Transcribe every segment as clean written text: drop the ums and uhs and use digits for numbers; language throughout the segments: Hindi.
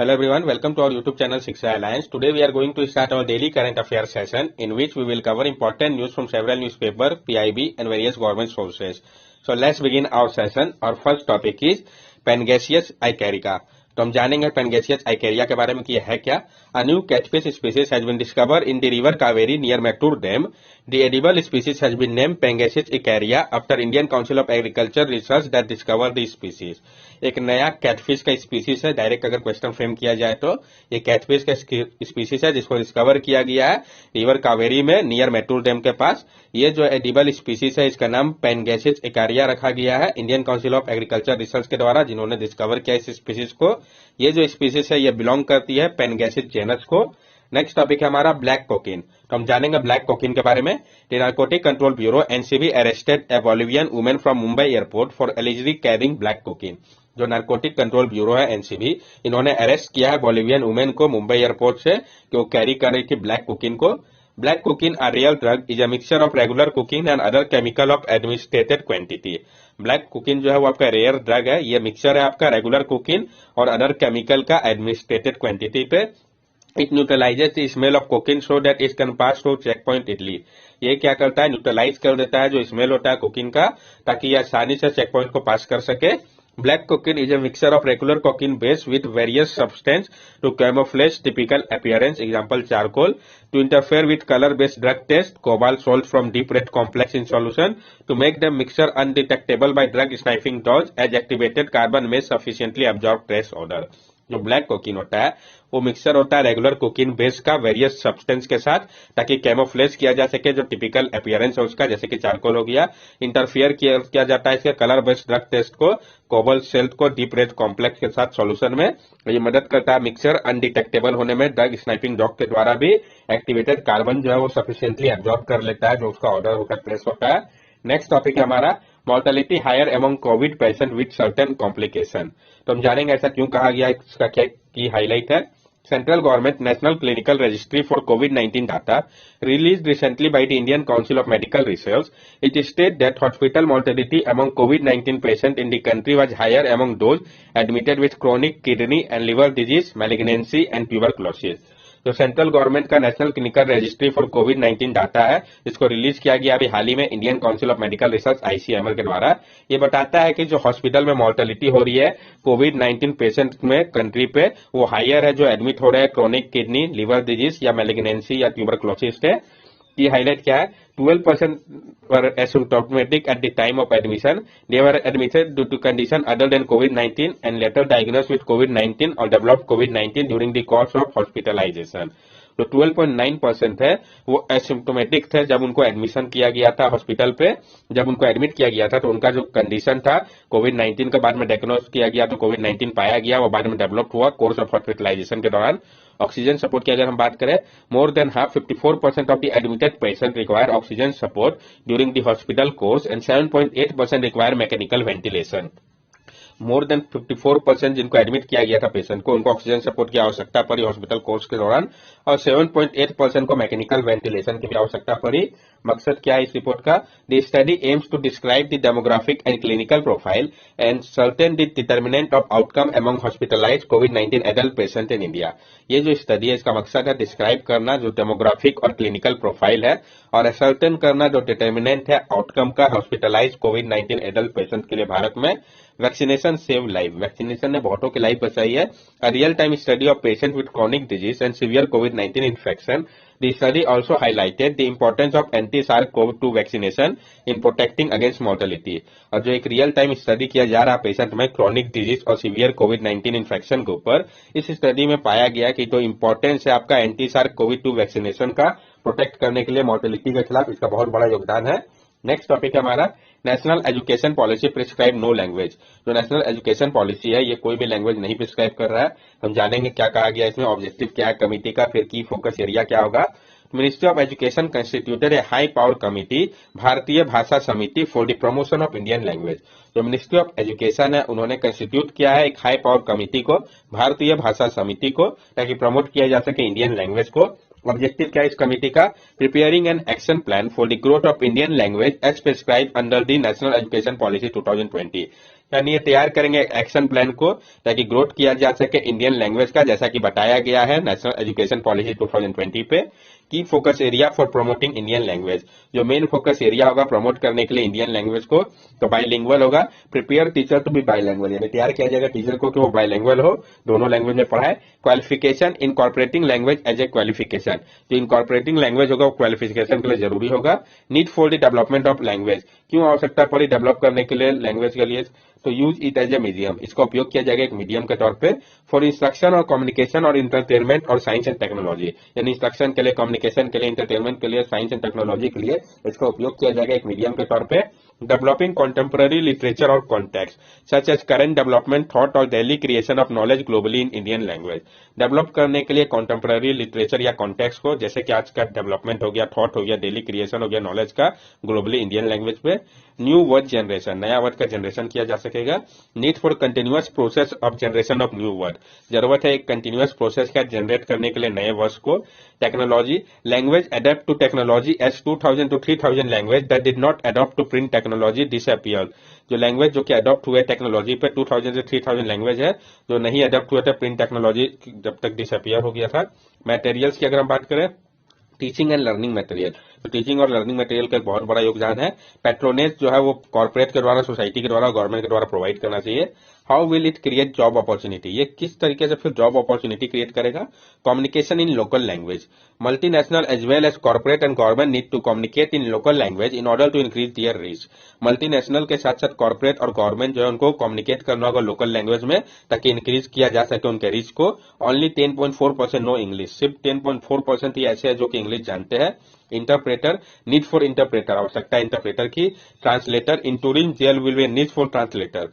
Hello everyone, welcome to our YouTube channel Shiksha Alliance. Today we are going to start our daily current affairs session in which we will cover important news from several newspapers, PIB and various government sources. So let's begin our session. Our first topic is Pangasius icarica. तो हम जानेंगे पेनगेसियस आइकेरिया के बारे में कि यह है क्या. A new catfish species has been discovered in the river Kaveri near Mettur Dam. The edible species has been named Pangasius icaria after Indian Council of Agriculture Research that discovered the species. एक नया कैटफिश का स्पीसीज है. डायरेक्ट अगर क्वेश्चन फ्रेम किया जाए तो ये कैटफिश का स्पीसीज है जिसको डिस्कवर किया गया है रिवर कावेरी में नियर मेट्टूर डैम के पास. ये जो एडिबल स्पीसीज है इसका नाम पेनगेसिस इकारिया रखा गया है Indian council of agriculture research के द्वारा जिन्होंने डिस्कवर किया इस स्पीसीज को. ये जो स्पीसीज है ये बिलोंग करती है पेनगेसिस जेनस को. नेक्स्ट टॉपिक है हमारा ब्लैक कोकीन. तो हम जानेंगे ब्लैक कोकीन के बारे में. The narcotic control bureau NCB arrested A Bolivian women from Mumbai airport for allegedly carrying black cocaine. जो नार्कोटिक कंट्रोल ब्यूरो है एनसीबी, इन्होंने अरेस्ट किया है बोलिवियन वुमेन को मुंबई एयरपोर्ट से कि वो कैरी कर रही थी ब्लैक कोकीन को. Black cocaine, a real drug, is a mixture of regular cocaine and other chemical of administrated quantity. Black cocaine जो है वो आपका रेयर ड्रग है. ये मिक्सचर है आपका रेगुलर कोकीन और अदर केमिकल का एडमिनिस्ट्रेटेड क्वांटिटी पे. It neutralises the smell of cocaine so that it can pass through checkpoint Italy. ये क्या करता है, न्यूट्रलाइज कर देता है जो स्मेल होता है कोकीन का ताकि ये आसानी से चेक पॉइंट को पास कर सके. Black cocaine is a mixture of regular cocaine base with various substance to camouflage typical appearance, example charcoal, to interfere with color-based drug test, cobalt salts from deep red complex in solution, to make them mixture undetectable by drug sniffing dogs as activated carbon may sufficiently absorb trace odor. जो ब्लैक कोकीन होता है वो मिक्सचर होता है रेगुलर कोकीन बेस का वेरियस सब्सटेंस के साथ ताकि कैमोफ्लेज किया जा सके जो टिपिकल अपीयरेंस है उसका, जैसे कि चारकोल हो गया. इंटरफियर किया जाता है इसके कलर बेस्ड ड्रग टेस्ट को कोबाल्ट सेल्ट को डीप रेड कॉम्प्लेक्स के साथ सॉल्यूशन में. ये मदद करता है मिक्सचर अनडिटेक्टेबल होने में. ड्रग स्नाइपिंग डॉग के द्वारा भी एक्टिवेटेड कार्बन जो है वो सफिशिएंटली एब्जॉर्ब कर लेता है जो उसका ऑर्डर होकर प्लेस होता है. नेक्स्ट टॉपिक है हमारा mortality higher among COVID patient with certain complication. तो हम जानेंगे ऐसा क्यों कहा गया, इसका क्या की हाईलाइट है. Central government national clinical registry for covid data released recently by the Indian Council of Medical Research. It states that hospital mortality among COVID-19 patients in the country was higher among those admitted with chronic kidney and liver disease, malignancy and tuberculosis. जो सेंट्रल गवर्नमेंट का national clinical registry for covid data है इसको रिलीज किया गया अभी हाल ही में Indian council of medical research ICMR के द्वारा. ये बताता है कि जो हॉस्पिटल में मोर्टेलिटी हो रही है कोविड-19 पेशेंट में कंट्री पे वो हायर है जो एडमिट हो रहे हैं क्रोनिक किडनी, लिवर डिजीज या मैलिग्नेंसी या ट्यूबरक्लोसिस से. की हाईलाइट क्या है, 12% were asymptomatic at the time of admission. They were admitted due to condition other than COVID-19 and later diagnosed with COVID-19 or developed COVID-19 during the course of hospitalization. तो 12.9% है वो एसिम्टोमेटिक थे जब उनको एडमिशन किया गया था हॉस्पिटल पे. जब उनको एडमिट किया गया था तो उनका जो कंडीशन था कोविड-19 के बाद में डायग्नोज किया गया तो कोविड-19 पाया गया, वो बाद में डेवलप हुआ कोर्स ऑफ हॉस्पिटलाइजेशन के दौरान. ऑक्सीजन सपोर्ट की अगर हम बात करें more than half 54% of the admitted patient require oxygen support during the hospital course and 7.8% require mechanical ventilation. More than 54% जिनको एडमिट किया गया था पेशेंट को उनको ऑक्सीजन सपोर्ट की आवश्यकता पड़ी हॉस्पिटल कोर्स के दौरान और 7.8% को मैकेनिकल वेंटिलेशन की भी आवश्यकता पड़ी. मकसद क्या है इस रिपोर्ट का, the study aims to describe the demographic and clinical profile and certain the determinant of outcome among hospitalised कोविड-19 एडल्ट पेशेंट इन इंडिया. ये जो स्टडी है इसका मकसद है डिस्क्राइब करना जो डेमोग्राफिक और क्लिनिकल प्रोफाइल है और असर्टेन करना जो डिटर्मिनेंट है आउटकम का हॉस्पिटलाइज्ड कोविड-19 एडल्ट पेशेंट के लिए भारत में. वैक्सीनेशन सेव लाइफ, वैक्सीनेशन ने बहुतों की लाइफ बचाई है. A real time study of patient with chronic disease and severe covid infection. The study also highlighted the importance of anti-SARS-CoV-2 vaccination in protecting against mortality. और जो एक रियल टाइम स्टडी किया जा रहा पेशेंट में क्रोनिक डिजीज और सीवियर कोविड-19 इन्फेक्शन के ऊपर, इस स्टडी में पाया गया कि जो इंपॉर्टेंस है आपका एंटी-SARS-CoV-2 वैक्सीनेशन का प्रोटेक्ट करने के लिए मोर्टेलिटी के खिलाफ, इसका बहुत बड़ा योगदान है. नेक्स्ट टॉपिक है हमारा national education policy prescribe no language. जो नेशनल एजुकेशन पॉलिसी है ये कोई भी लैंग्वेज नहीं प्रिस्क्राइब कर रहा है. हम जानेंगे क्या कहा गया इसमें, ऑब्जेक्टिव क्या है कमिटी का, फिर की फोकस एरिया क्या होगा. Ministry of education constituted A high power committee भारतीय भाषा समिति for the promotion of Indian language. जो मिनिस्ट्री ऑफ एजुकेशन है उन्होंने कंस्टिट्यूट किया है एक हाई पावर कमिटी को, भारतीय भाषा समिति को, ताकि प्रमोट किया जा सके इंडियन लैंग्वेज को. ऑब्जेक्टिव क्या है इस कमेटी का, preparing an action plan for the growth of Indian language as prescribe under the national education policy 2020. यानी ये तैयार करेंगे एक्शन प्लान को ताकि ग्रोथ किया जा सके इंडियन लैंग्वेज का, जैसा कि बताया गया है नेशनल एजुकेशन पॉलिसी 2020 पे की focus area for promoting Indian language. जो मेन फोकस एरिया होगा प्रमोट करने के लिए इंडियन लैंग्वेज को, तो बाइलिंगुअल होगा। Prepare teacher to be bilingual, यानी तैयार किया जाएगा टीचर को कि वो बाइलिंगुअल हो, दोनों लैंग्वेज में पढ़ाए। Qualification incorporating language as a qualification, जो इनकॉर्पोरेटिंग लैंग्वेज होगा वो क्वालिफिकेशन के लिए जरूरी होगा। Need for the development of language, क्यों आवश्यकता पड़ी डेवलप करने के लिए लैंग्वेज के लिए, तो use it as a medium, इसका उपयोग किया जाएगा एक मीडियम के तौर पे। फॉर इंस्ट्रक्शन और कम्युनिकेशन और इंटरटेनमेंट और साइंस एंड टेक्नोलॉजी, यानी इंस्ट्रक्शन के लिए, कम्युनिकेशन के लिए, इंटरटेनमेंट के लिए, साइंस एंड टेक्नोलॉजी के लिए इसका उपयोग किया जाएगा एक मीडियम के तौर पे। Developing contemporary literature or context such as current development thought or daily creation of knowledge globally in Indian language, develop करने के लिए contemporary literature या context को, जैसे कि आज का डेवलपमेंट हो गया, थॉट हो गया, डेली क्रिएशन हो गया नॉलेज का ग्लोबली इंडियन लैंग्वेज पे। न्यू वर्ड जनरेशन, नया वर्ड का जनरेशन किया जा सकेगा। Need for continuous process of generation of new word, जरूरत है एक कंटिन्यूअस प्रोसेस का जनरेट करने के लिए नए वर्ड्स को। Technology, language adapt to technology as 2000 to 3000 language that did not adopt to print technology disappear, जो लैंग्वेज जो कि अडॉप्ट हुए टेक्नोलॉजी पे 2000 से 3000 लैंग्वेज है जो नहीं अडॉप्ट हुए थे प्रिंट टेक्नोलॉजी जब तक डिसअपियर हो गया था। मटेरियल्स की अगर हम बात करें, टीचिंग एंड लर्निंग मटेरियल, तो टीचिंग और लर्निंग मटेरियल का एक बहुत बड़ा योगदान है। पैट्रोनेज जो है वो कॉर्पोरेट के द्वारा, सोसाइटी के द्वारा, गवर्नमेंट के द्वारा प्रोवाइड करना चाहिए। How will it create job opportunity, ये किस तरीके से फिर जॉब अपॉर्चुनिटी क्रिएट करेगा। Communication in local language, multinational as well as corporate and government need to communicate in local language in order to increase their reach. Multinational के साथ साथ कॉर्पोरेट और गवर्नमेंट जो है उनको कम्युनिकेट करना होगा लोकल लैंग्वेज में ताकि इंक्रीज किया जा सके उनके रीच को। ओनली 10.4% नो इंग्लिश, सिर्फ 10.4% ही ऐसे है जो कि इंग्लिश जानते हैं। इंटरप्रेटर, नीड फॉर इंटरप्रेटर, आवश्यकता इंटरप्रेटर की। Translator, in tourism there will be need for translator,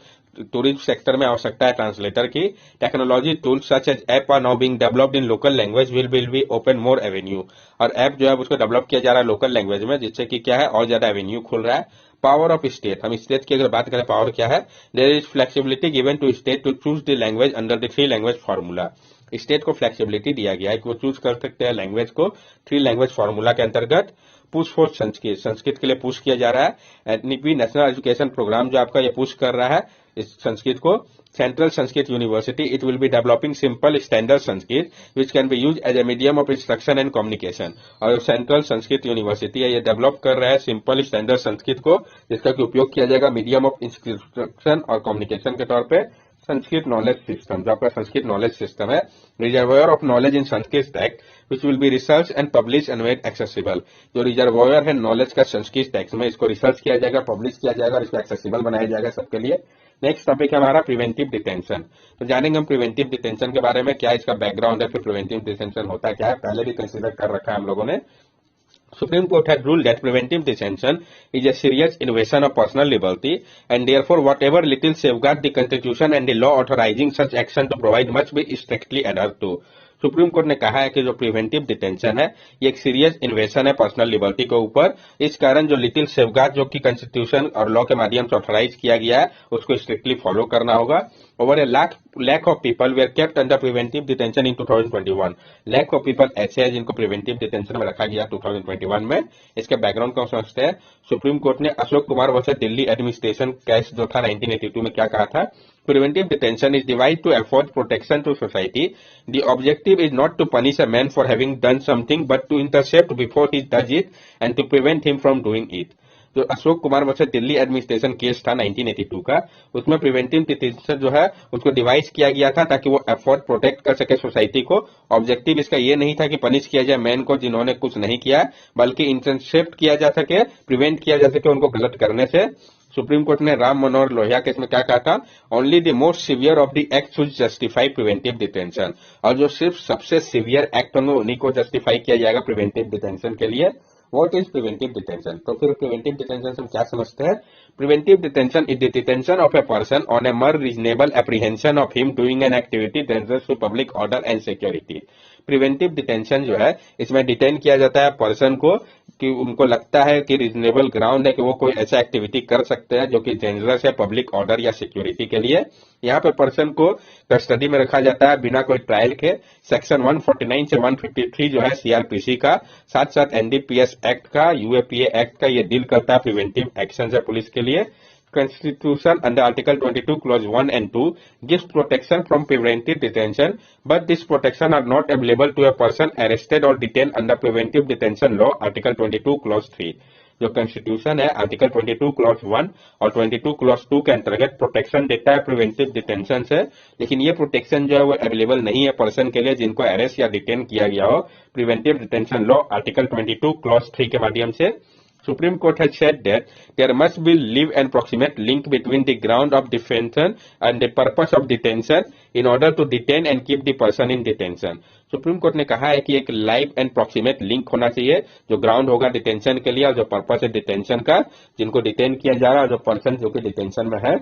tourism sector में आवश्यकता है ट्रांसलेटर की। Technology tools such as app are now being developed in local language will be open more avenue, और ऐप जो है उसको डेवलप किया जा रहा है लोकल लैंग्वेज में जिससे कि क्या है और ज्यादा एवेन्यू खुल रहा है। पावर ऑफ स्टेट, हम स्टेट की अगर बात करें पावर क्या है, there is flexibility given to state to choose the language under the 3 language formula. State को फ्लेक्सिबिलिटी दिया गया है कि वो चूज कर सकते हैं लैंग्वेज को 3 लैंग्वेज फार्मूला के अंतर्गत। पुश फॉर संस्कृत, संस्कृत के लिए पुश किया जा रहा है। एनईपी नेशनल एजुकेशन प्रोग्राम जो आपका ये पुश कर रहा है इस संस्कृत को। Central Sanskrit university, it will be developing simple standard Sanskrit which can be use as a medium of instruction and communication, और सेंट्रल संस्कृत यूनिवर्सिटी है ये डेवलप कर रहा है सिंपल स्टैंडर्ड संस्कृत को जिसका कि उपयोग किया जाएगा मीडियम ऑफ इंस्ट्रक्शन और कम्युनिकेशन के तौर पे। संस्कृत नॉलेज सिस्टम, जो आपका संस्कृत नॉलेज सिस्टम है, reservoir of knowledge in Sanskrit text which will be research and publish and made accessible, जो रिजर्वोयर है नॉलेज का संस्कृत टेक्स्ट में, इसको रिसर्च किया जाएगा, पब्लिश किया जाएगा और इसको एक्सेसिबल बनाया जाएगा सबके लिए। नेक्स्ट टॉपिक है हमारा प्रिवेंटिव डिटेंशन, तो जानेंगे हम प्रिवेंटिव डिटेंशन के बारे में, क्या इसका बैकग्राउंड है, फिर प्रिवेंटिव डिटेंशन होता क्या है, पहले भी कंसिडर कर रखा है हम लोगों ने। Supreme Court had ruled that preventive detention is a serious invasion of personal liberty and therefore whatever little safeguard the Constitution and the law authorizing such action to provide must be strictly adhered to. Supreme court ने कहा है कि जो प्रिवेंटिव डिटेंशन है ये एक सीरियस इन्वेशन है पर्सनल लिबर्टी के ऊपर। इस कारण जो लिटिल सेफगार्ड जो कि कॉन्स्टिट्यूशन और लॉ के माध्यम से ऑथराइज किया गया है उसको स्ट्रिक्टली फॉलो करना होगा। Over a lakh of people were kept under preventive detention in 2021, lakh of people ऐसे हैं जिनको प्रिवेंटिव डिटेंशन में रखा गया 2021 में। इसके बैकग्राउंड को समझते हैं। सुप्रीम कोर्ट ने Ashok Kumar versus Delhi administration case जो था 1982 में क्या कहा था, प्रिवेंटिव डिटेंशन इज डिवाइड to afford protection to society. The objective is not to punish a man for having done something but to intercept before he does it and to prevent him from doing it. जो Ashok Kumar versus Delhi administration case था 1982 का, उसमें प्रिवेंटिव डिटेंशन जो है उसको डिवाइस किया गया था ताकि वो एफर्ट प्रोटेक्ट कर सके सोसाइटी को। ऑब्जेक्टिव इसका ये नहीं था कि पनिश किया जाए मैन को जिन्होंने कुछ नहीं किया, बल्कि इंटरसेप्ट किया जा सके, प्रिवेंट किया जा सके उनको गलत करने से। सुप्रीम कोर्ट ने राम मनोहर लोहिया केस में क्या कहा था, only the most severe of the act should justify preventive detention, और जो सिर्फ सबसे सीवियर एक्ट होंगे उन्हीं को जस्टिफाई किया जाएगा प्रिवेंटिव डिटेंशन के लिए। व्हाट इज प्रिवेंटिव डिटेंशन, तो फिर प्रिवेंटिव डिटेंशन से हम क्या समझते हैं। Preventive detention is the detention of a person on a mere reasonable apprehension of him doing an activity dangerous to public order and security. Preventive detention जो है इसमें डिटेन किया जाता है पर्सन को कि उनको लगता है कि रीजनेबल ग्राउंड है कि वो कोई ऐसा एक्टिविटी कर सकते हैं जो कि डेंजरस है पब्लिक ऑर्डर या सिक्योरिटी के लिए। यहाँ पे पर्सन को कस्टडी में रखा जाता है बिना कोई ट्रायल के। सेक्शन 149 से 153 जो है सीआरपीसी का, साथ साथ एनडीपीएस एक्ट का, यूएपीए एक्ट का, ये डील करता है प्रिवेंटिव एक्शन है पुलिस के लिए। Constitution under Article 22 Clause 1 and 2 gives protection from preventive detention, but this protection are not available to a person arrested or detained under preventive detention law Article 22 Clause 3. जो कॉन्स्टिट्यूशन है आर्टिकल 22 क्लॉज 1 और 22 क्लॉज 2 के अंतर्गत प्रोटेक्शन देता है प्रिवेंटिव डिटेंशन से, लेकिन ये प्रोटेक्शन जो है वो अवेलेबल नहीं है पर्सन के लिए जिनको अरेस्ट या डिटेन किया गया हो preventive detention law article 22 clause 3 के माध्यम से। Supreme Court has said that there must be live and proximate link between the ground of detention and the purpose of detention in order to detain and keep the person in detention. Supreme court ने कहा है कि एक लाइव एंड प्रोक्सीमेट लिंक होना चाहिए जो ग्राउंड होगा डिटेंशन के लिए और जो पर्पस है डिटेंशन का, जिनको डिटेन किया जा रहा है और जो पर्सन जो कि डिटेंशन में है।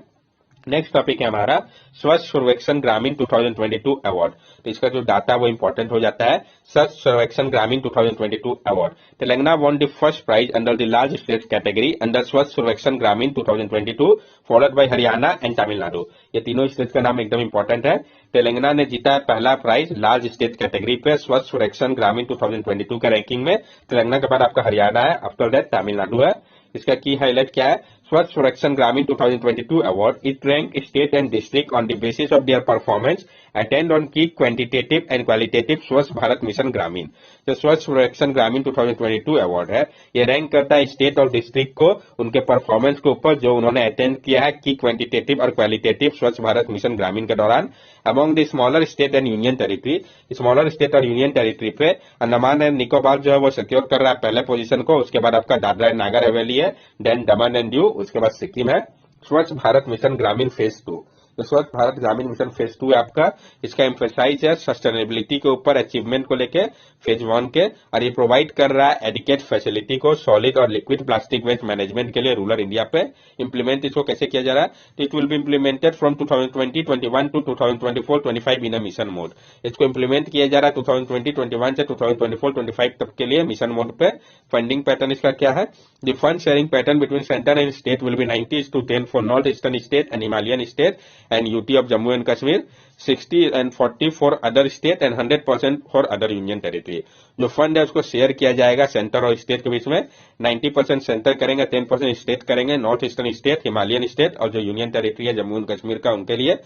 नेक्स्ट टॉपिक है हमारा स्वच्छ सर्वेक्षण ग्रामीण 2022 अवार्ड। तो इसका जो डाटा वो इंपॉर्टेंट हो जाता है। स्वच्छ सर्वेक्षण ग्रामीण 2022 award, Telangana won the first prize under the large state category under स्वच्छ सर्वेक्षण ग्रामीण 2022 followed by Haryana and Tamil Nadu. ये तीनों स्टेट का नाम एकदम इंपॉर्टेंट है। तेलंगाना ने जीता है पहला प्राइज लार्ज स्टेट कैटेगरी पे स्वच्छ सर्वेक्षण ग्रामीण 2022 का रैंकिंग में। तेलंगाना के बाद आपका हरियाणा है, आफ्टर दैट तमिलनाडु है। इसका की हाईलाइट क्या है? स्वच्छ सर्वेक्षण ग्रामीण 2022 award it rank state and district on the basis of their performance attend on की क्वांटिटेटिव एंड क्वालिटेटिव स्वच्छ भारत मिशन ग्रामीण। जो स्वच्छ सर्वेक्षण ग्रामीण 2022 अवार्ड है ये रैंक करता है स्टेट और डिस्ट्रिक्ट को उनके परफॉर्मेंस के ऊपर जो उन्होंने अटेंड किया है की क्वांटिटेटिव और क्वालिटेटिव स्वच्छ भारत मिशन ग्रामीण के दौरान। Among the smaller state and union territory, smaller state और यूनियन टेरिटरी पे अंडमान एंड निकोबार जो है वो सिक्योर कर रहा है पहले पोजीशन को। उसके बाद आपका दादरा एंड नागर हवेली है, देन दमन एंड दीव, उसके बाद सिक्किम है। स्वच्छ भारत मिशन ग्रामीण फेज 2, तो स्वच्छ भारत ग्रामीण मिशन फेज 2 है आपका। इसका एम्फेसाइज है सस्टेनेबिलिटी के ऊपर अचीवमेंट को लेके फेज 1 के, और ये प्रोवाइड कर रहा है एडिकेट फैसिलिटी को सॉलिड और लिक्विड प्लास्टिक वेस्ट मैनेजमेंट के लिए रूरल इंडिया पे। इंप्लीमेंट इसको कैसे किया जा रहा है? तो it will be implemented from 2020-21 to 2024-25 in a mission mode. इसको इंप्लीमेंट किया जा रहा है 2020-21 से 2024-25 तक के लिए मिशन मोड पे। फंडिंग पैटर्न इसका क्या है? The fund sharing pattern between centre and state will be 90:10 for north eastern state and Himalayan state and UT of Jammu and Kashmir, 60 and 40 for other state and 100% for other union territory। जो फंड है उसको शेयर किया जाएगा सेंटर और स्टेट के बीच में। 90% सेंटर करेंगे, 10% स्टेट करेंगे, north eastern state, Himalayan state, और जो यूनियन टेरिटरी है जम्मू एंड कश्मीर का उनके लिए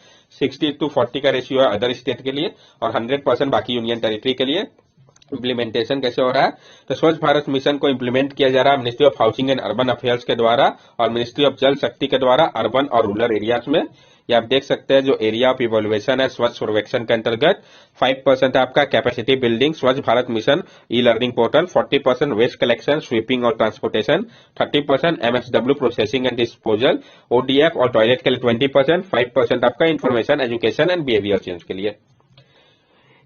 60:40 का रेशियो है अदर स्टेट के लिए, और 100% बाकी यूनियन टेरिटरी के लिए। इम्प्लीमेंटेशन कैसे हो रहा है? तो स्वच्छ भारत मिशन को इम्प्लीमेंट किया जा रहा है ministry of housing and urban affairs के द्वारा और मिनिस्ट्री ऑफ जल शक्ति के द्वारा अर्बन और रूरल एरियाज में। ये आप देख सकते हैं जो एरिया ऑफ इवोल्यूशन है स्वच्छ सर्वेक्षण के अंतर्गत 5% आपका capacity building Swachh Bharat mission e learning portal, 40% waste collection sweeping और transportation, 30% MSW processing and disposal, ODF और टॉयलेट के लिए 20%, 5% आपका information education and behaviour change के लिए।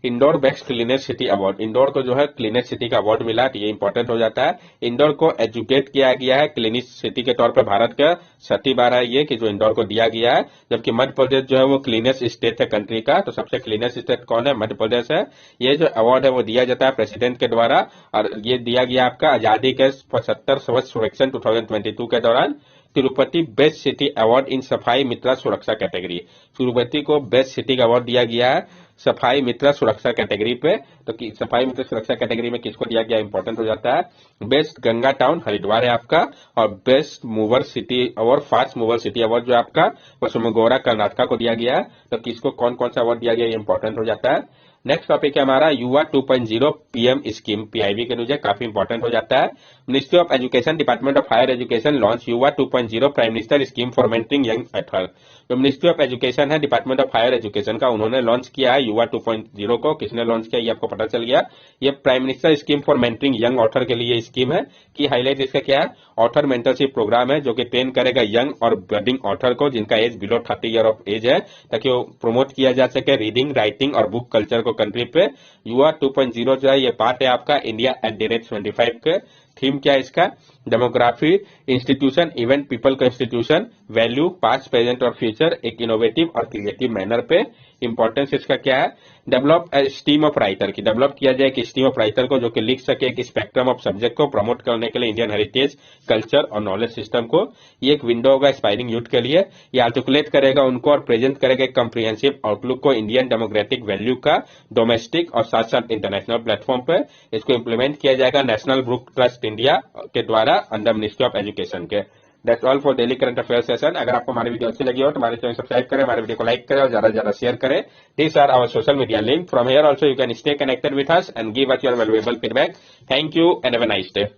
Indore best cleanest city award, Indore को जो है क्लीनेस्ट सिटी का अवार्ड मिला, तो ये इंपॉर्टेंट हो जाता है। इंदौर को एजुकेट किया गया है क्लीनेस्ट सिटी के तौर पर, भारत का 6ठी बार है ये कि जो इंदौर को दिया गया है, जबकि मध्य प्रदेश जो है वो क्लीनेस्ट स्टेट है कंट्री का। तो सबसे क्लीनेस्ट स्टेट कौन है? मध्य प्रदेश है। ये जो अवार्ड है वो दिया जाता है प्रेसिडेंट के द्वारा, और ये दिया गया आपका आजादी के 75 स्वच्छ सर्वेक्षण 2022 के दौरान। Tirupati best city award in सफाई मित्रा सुरक्षा कैटेगरी, तिरुपति को बेस्ट सिटी का अवार्ड दिया गया है सफाई मित्र सुरक्षा कैटेगरी पे। तो सफाई मित्र सुरक्षा कैटेगरी में किसको दिया गया इंपॉर्टेंट हो जाता है? बेस्ट गंगा टाउन हरिद्वार है आपका, और best mover city award fast mover city award जो आपका पश्चिम गोरा कर्नाटका को दिया गया है। तो किसको कौन कौन सा अवार्ड दिया गया ये इंपॉर्टेंट हो जाता है। नेक्स्ट टॉपिक है हमारा युवा 2.0 PM स्कीम, PIB के नीचे काफी इंपॉर्टेंट हो जाता है। Ministry of education department of higher education launch Yuva 2.0 prime minister scheme for mentoring young authors. जो मिनिस्ट्री ऑफ एजुकेशन है डिपार्टमेंट ऑफ हायर एजुकेशन का, उन्होंने लॉन्च किया है युवा 2.0 को। किसने लॉन्च किया ये आपको पता चल गया। ये prime minister scheme for mentoring young author के लिए स्कीम है। की हाईलाइट इसका क्या है? ऑथर मेंटरशिप प्रोग्राम है जो कि ट्रेन करेगा यंग और बडिंग ऑथर को जिनका age below 30 year of age है, ताकि वो प्रमोट किया जा सके रीडिंग राइटिंग और बुक कल्चर को कंट्री पे। युवा 2.0 जो है ये पार्ट है आपका इंडिया एट द रेट 25 के। थीम क्या है इसका? डेमोग्राफी, इंस्टीट्यूशन, इवेंट, पीपल का इंस्टीट्यूशन, वैल्यू, पास्ट, प्रेजेंट और फ्यूचर, एक इनोवेटिव और क्रिएटिव मैनर पे। इंपॉर्टेंस इसका क्या है? डेवलप स्टीम ऑफ राइटर की, डेवलप किया जाए कि स्टीम ऑफ राइटर को जो कि लिख सके एक स्पेक्ट्रम ऑफ सब्जेक्ट को प्रमोट करने के लिए इंडियन हेरिटेज कल्चर और नॉलेज सिस्टम को। ये एक विंडो होगा एस्पायरिंग यूथ के लिए। ये आर्टिकुलेट करेगा उनको और प्रेजेंट करेगा एक कम्प्रिहेंसिव आउटलुक को इंडियन डेमोक्रेटिक वैल्यू का डोमेस्टिक और साथ साथ इंटरनेशनल प्लेटफॉर्म पे। इसको इंप्लीमेंट किया जाएगा नेशनल बुक ट्रस्ट इंडिया के द्वारा अंडर मिनिस्ट्री ऑफ एजुकेशन के। That's all for daily current affair session. अगर आपको हमारी वीडियो अच्छी लगी हो तो हमारे चैनल सब्सक्राइब करें, हमारे वीडियो को लाइक करें और ज्यादा से ज्यादा शेयर करें। These are our social media link. From here also you can stay connected with us and give us your valuable feedback. Thank you and have a nice day.